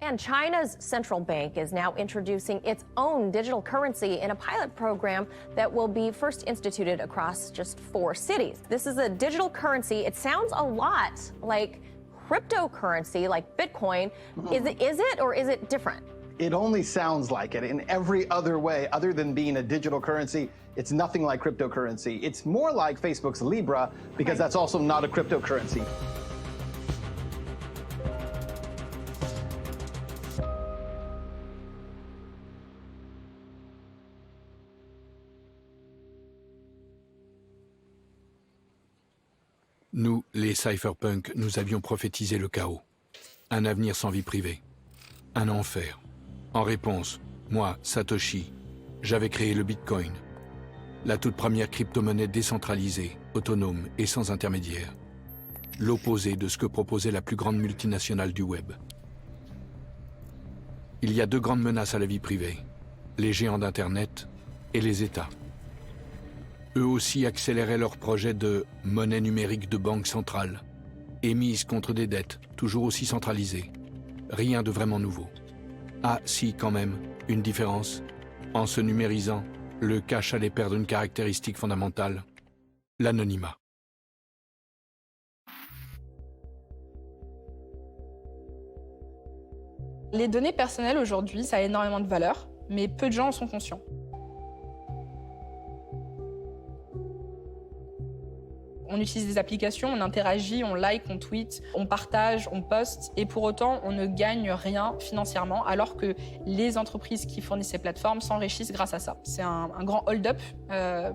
And China's central bank is now introducing its own digital currency in a pilot program that will be first instituted across just 4 cities. This is a digital currency. It sounds a lot like cryptocurrency, like Bitcoin. Is it or is it different? It only sounds like it. In every other way, other than being a digital currency, it's nothing like cryptocurrency. It's more like Facebook's Libra, because that's also not a cryptocurrency. Nous, les cypherpunks, nous avions prophétisé le chaos. Un avenir sans vie privée. Un enfer. En réponse, moi, Satoshi, j'avais créé le Bitcoin. La toute première crypto-monnaie décentralisée, autonome et sans intermédiaire. L'opposé de ce que proposait la plus grande multinationale du web. Il y a 2 grandes menaces à la vie privée. Les géants d'Internet et les États. Eux aussi accéléraient leur projet de monnaie numérique de banque centrale, émise contre des dettes toujours aussi centralisées. Rien de vraiment nouveau. Ah si, quand même, une différence. En se numérisant, le cash allait perdre une caractéristique fondamentale, l'anonymat. Les données personnelles aujourd'hui, ça a énormément de valeur, mais peu de gens en sont conscients. On utilise des applications, on interagit, on like, on tweet, on partage, on poste, et pour autant, on ne gagne rien financièrement, alors que les entreprises qui fournissent ces plateformes s'enrichissent grâce à ça. C'est un grand hold-up,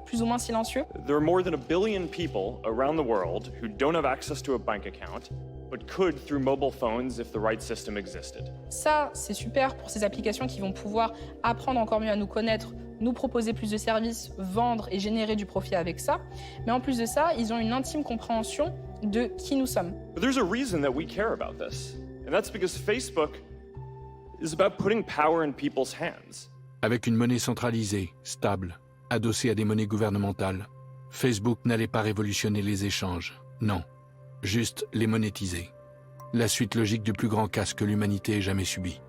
plus ou moins silencieux. There are more than 1 billion people around the world who don't have access to a bank account, but could through mobile phones if the right system existed. Ça, c'est super pour ces applications qui vont pouvoir apprendre encore mieux à nous connaître, nous proposer plus de services, vendre et générer du profit avec ça. Mais en plus de ça, ils ont une intime compréhension de qui nous sommes. But there's a reason that we care about this, and that's because Facebook is about putting power in people's hands. Avec une monnaie centralisée, stable, adossée à des monnaies gouvernementales, Facebook n'allait pas révolutionner les échanges, non, juste les monétiser. La suite logique du plus grand casse que l'humanité ait jamais subi.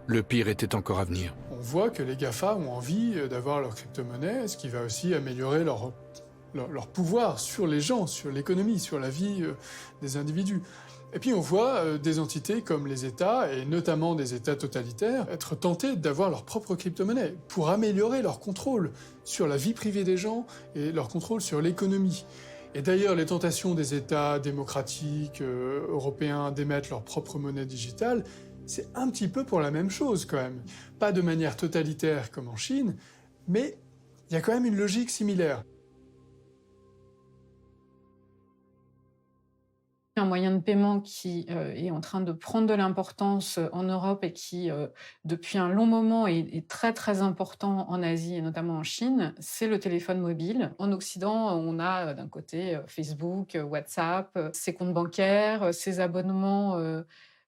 Le pire était encore à venir. On voit que les GAFA ont envie d'avoir leur crypto-monnaie, ce qui va aussi améliorer leur pouvoir sur les gens, sur l'économie, sur la vie des individus. Et puis on voit des entités comme les États, et notamment des États totalitaires, être tentés d'avoir leur propre crypto-monnaie pour améliorer leur contrôle sur la vie privée des gens et leur contrôle sur l'économie. Et d'ailleurs, les tentations des États démocratiques européens d'émettre leur propre monnaie digitale, c'est un petit peu pour la même chose quand même. Pas de manière totalitaire comme en Chine, mais il y a quand même une logique similaire. Un moyen de paiement qui est en train de prendre de l'importance en Europe et qui, depuis un long moment, est très très important en Asie et notamment en Chine, c'est le téléphone mobile. En Occident, on a d'un côté Facebook, WhatsApp, ses comptes bancaires, ses abonnements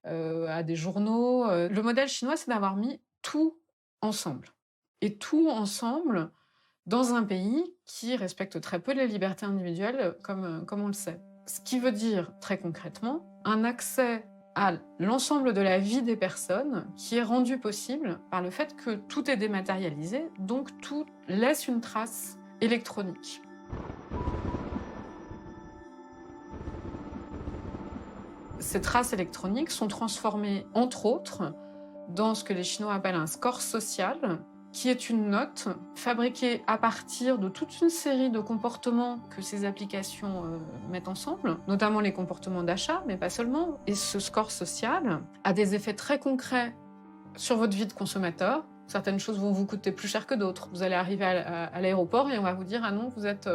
à des journaux. Le modèle chinois, c'est d'avoir mis tout ensemble. Et tout ensemble dans un pays qui respecte très peu les libertés individuelles, comme on le sait. Ce qui veut dire, très concrètement, un accès à l'ensemble de la vie des personnes qui est rendu possible par le fait que tout est dématérialisé, donc tout laisse une trace électronique. Ces traces électroniques sont transformées, entre autres, dans ce que les Chinois appellent un score social, qui est une note fabriquée à partir de toute une série de comportements que ces applications mettent ensemble, notamment les comportements d'achat, mais pas seulement. Et ce score social a des effets très concrets sur votre vie de consommateur. Certaines choses vont vous coûter plus cher que d'autres. Vous allez arriver à l'aéroport et on va vous dire « Ah non, vous êtes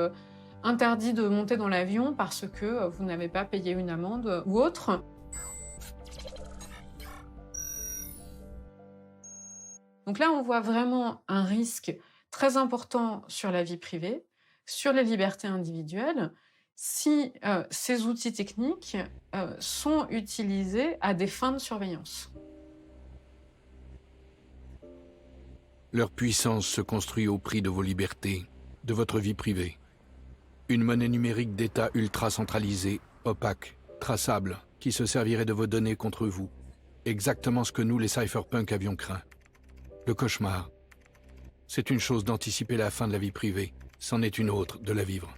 interdit de monter dans l'avion parce que vous n'avez pas payé une amende ou autre ». Donc là, on voit vraiment un risque très important sur la vie privée, sur les libertés individuelles, si ces outils techniques sont utilisés à des fins de surveillance. Leur puissance se construit au prix de vos libertés, de votre vie privée. Une monnaie numérique d'État ultra centralisée, opaque, traçable, qui se servirait de vos données contre vous. exactement ce que nous, les cypherpunks, avions craint. Le cauchemar. C'est une chose d'anticiper la fin de la vie privée, c'en est une autre de la vivre.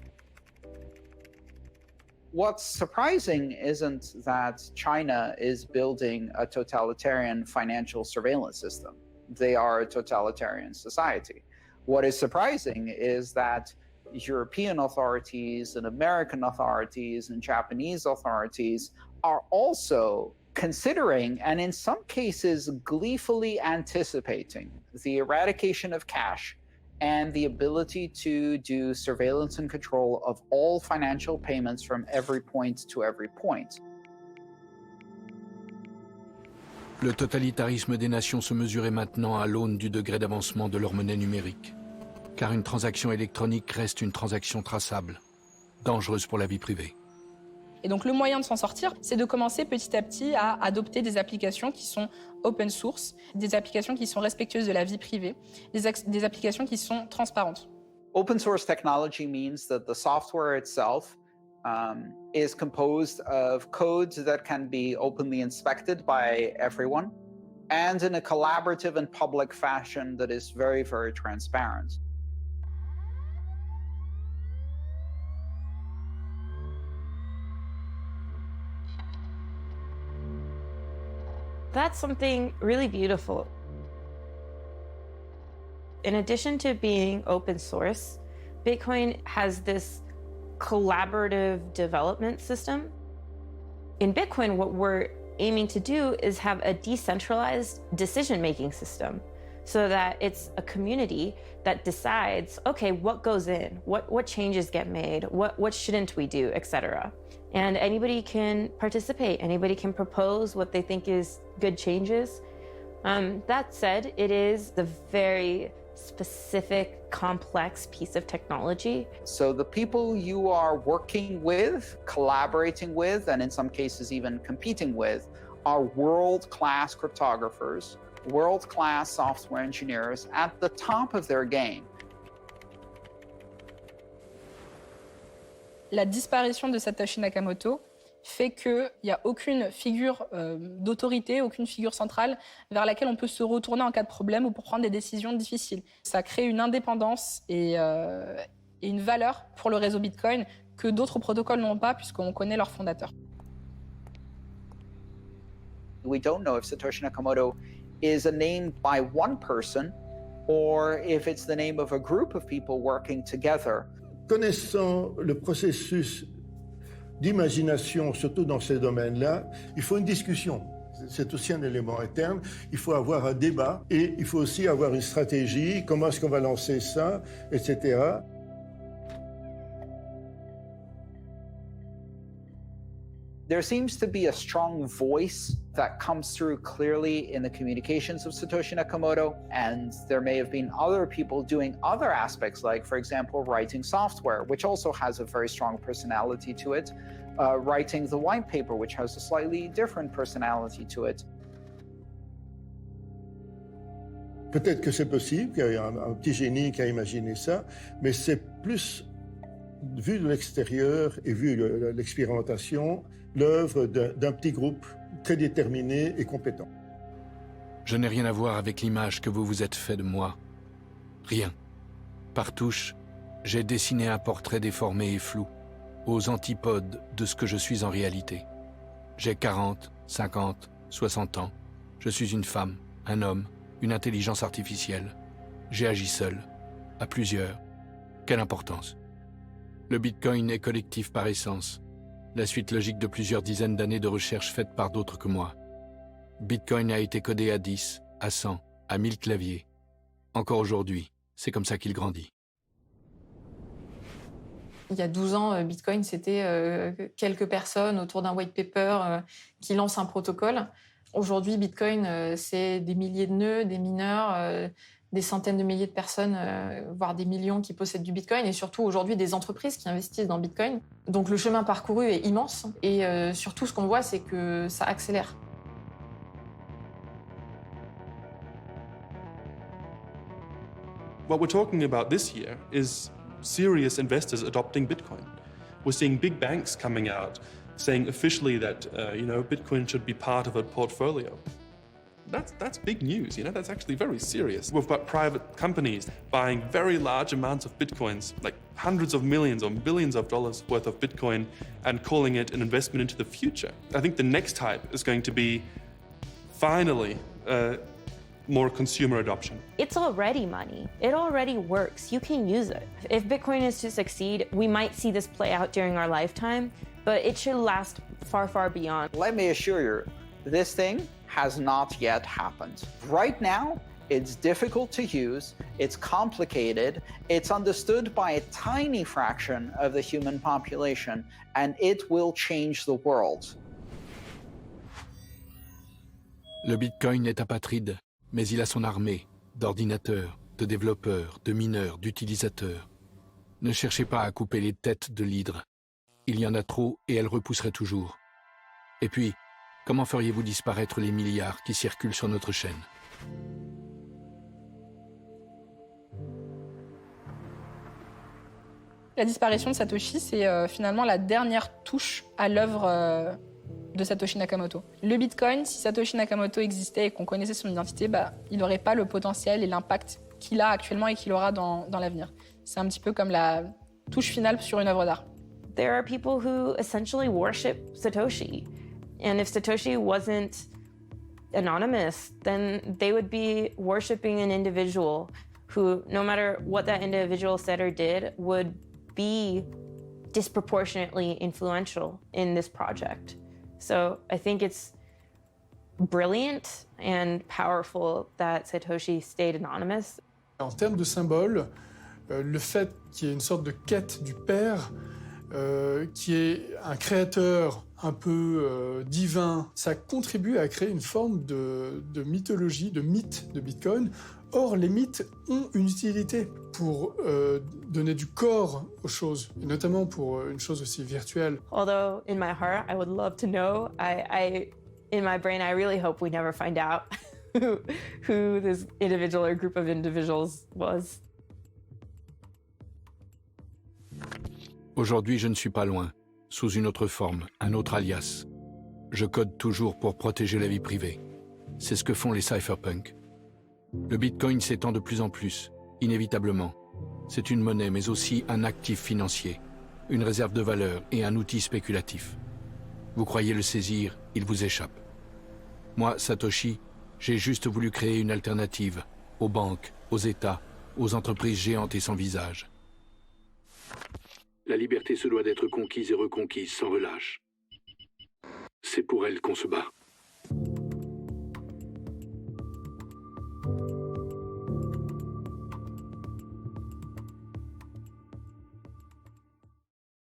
What's surprising isn't that China is building a totalitarian financial surveillance system. They are a totalitarian society. What is surprising is that European authorities and American authorities and Japanese authorities are also considering and in some cases gleefully anticipating the eradication of cash and the ability to do surveillance and control of all financial payments from every point to every point. Le totalitarisme des nations se mesurait maintenant à l'aune du degré d'avancement de leur monnaie numérique. Car une transaction électronique reste une transaction traçable, dangereuse pour la vie privée. Et donc le moyen de s'en sortir, c'est de commencer petit à petit à adopter des applications qui sont open source, des applications qui sont respectueuses de la vie privée, des applications qui sont transparentes. Open source technology means that the software itself is composed of codes that can be openly inspected by everyone and in a collaborative and public fashion that is very, very transparent. That's something really beautiful. In addition to being open source, Bitcoin has this collaborative development system. In Bitcoin, what we're aiming to do is have a decentralized decision-making system so that it's a community that decides, okay, what goes in, what changes get made, what shouldn't we do, etc. And anybody can participate, anybody can propose what they think is good changes. That said, it is a very specific, complex piece of technology. So the people you are working with, collaborating with, and in some cases even competing with, are world-class cryptographers, world-class software engineers at the top of their game. La disparition de Satoshi Nakamoto fait qu'il n'y a aucune figure d'autorité, aucune figure centrale vers laquelle on peut se retourner en cas de problème ou pour prendre des décisions difficiles. Ça crée une indépendance et une valeur pour le réseau Bitcoin que d'autres protocoles n'ont pas puisqu'on connaît leurs fondateurs. We don't know if Satoshi Nakamoto is a name by one person or if it's the name of a group of people working together. Connaissant le processus d'imagination, surtout dans ces domaines-là, il faut une discussion. C'est aussi un élément interne. Il faut avoir un débat et il faut aussi avoir une stratégie. Comment est-ce qu'on va lancer ça, etc. There seems to be a strong voice that comes through clearly in the communications of Satoshi Nakamoto, and there may have been other people doing other aspects, like, for example, writing software, which also has a very strong personality to it, writing the white paper, which has a slightly different personality to it. Peut-être que c'est possible, qu'il y a un petit génie qui a imaginé ça, mais c'est plus, vu de l'extérieur et vu l'expérimentation, l'œuvre d'un petit groupe très déterminé et compétent. Je n'ai rien à voir avec l'image que vous vous êtes fait de moi. Rien. Par touche, j'ai dessiné un portrait déformé et flou, aux antipodes de ce que je suis en réalité. J'ai 40, 50, 60 ans. Je suis une femme, un homme, une intelligence artificielle. J'ai agi seul, à plusieurs. Quelle importance? Le Bitcoin est collectif par essence, la suite logique de plusieurs dizaines d'années de recherche faites par d'autres que moi. Bitcoin a été codé à 10, à 100, à 1000 claviers. Encore aujourd'hui, c'est comme ça qu'il grandit. Il y a 12 ans, Bitcoin, c'était quelques personnes autour d'un white paper qui lancent un protocole. Aujourd'hui, Bitcoin, c'est des milliers de nœuds, des mineurs, des centaines de milliers de personnes, voire des millions qui possèdent du Bitcoin, et surtout aujourd'hui des entreprises qui investissent dans Bitcoin. Donc le chemin parcouru est immense, et surtout ce qu'on voit, c'est que ça accélère. What we're talking about this year is serious investors adopting Bitcoin. We're seeing big banks coming out saying officially that Bitcoin should be part of a portfolio. That's big news, that's actually very serious. We've got private companies buying very large amounts of Bitcoins, like hundreds of millions or billions of dollars worth of Bitcoin, and calling it an investment into the future. I think the next type is going to be finally more consumer adoption. It's already money. It already works. You can use it. If Bitcoin is to succeed, we might see this play out during our lifetime, but it should last far, far beyond. Let me assure you, this thing has not yet happened. Right now, it's difficult to use, it's complicated, it's understood by a tiny fraction of the human population, and it will change the world. Le Bitcoin est apatride, mais il a son armée d'ordinateurs, de développeurs, de mineurs, d'utilisateurs. Ne cherchez pas à couper les têtes de l'hydre. Il y en a trop et elle repousserait toujours. Et puis, comment feriez-vous disparaître les milliards qui circulent sur notre chaîne? La disparition de Satoshi, c'est finalement la dernière touche à l'œuvre de Satoshi Nakamoto. Le Bitcoin, si Satoshi Nakamoto existait et qu'on connaissait son identité, il n'aurait pas le potentiel et l'impact qu'il a actuellement et qu'il aura dans l'avenir. C'est un petit peu comme la touche finale sur une œuvre d'art. There are people who essentially worship Satoshi. And if Satoshi wasn't anonymous, then they would be worshiping an individual who, no matter what that individual said or did, would be disproportionately influential in this project. So I think it's brilliant and powerful that Satoshi stayed anonymous. En termes de symbole, le fait qu'il y ait une sorte de quête du père, qui est un créateur un peu divin, ça contribue à créer une forme de mythologie, de mythe de Bitcoin. Or, les mythes ont une utilité pour donner du corps aux choses, et notamment pour une chose aussi virtuelle. Although, in my heart, I would love to know. In my brain, I really hope we never find out who this individual or group of individuals was. Aujourd'hui, je ne suis pas loin, sous une autre forme, un autre alias. Je code toujours pour protéger la vie privée. C'est ce que font les cypherpunks. Le Bitcoin s'étend de plus en plus, inévitablement. C'est une monnaie, mais aussi un actif financier, une réserve de valeur et un outil spéculatif. Vous croyez le saisir, il vous échappe. Moi, Satoshi, j'ai juste voulu créer une alternative aux banques, aux États, aux entreprises géantes et sans visage. La liberté se doit d'être conquise et reconquise sans relâche. C'est pour elle qu'on se bat.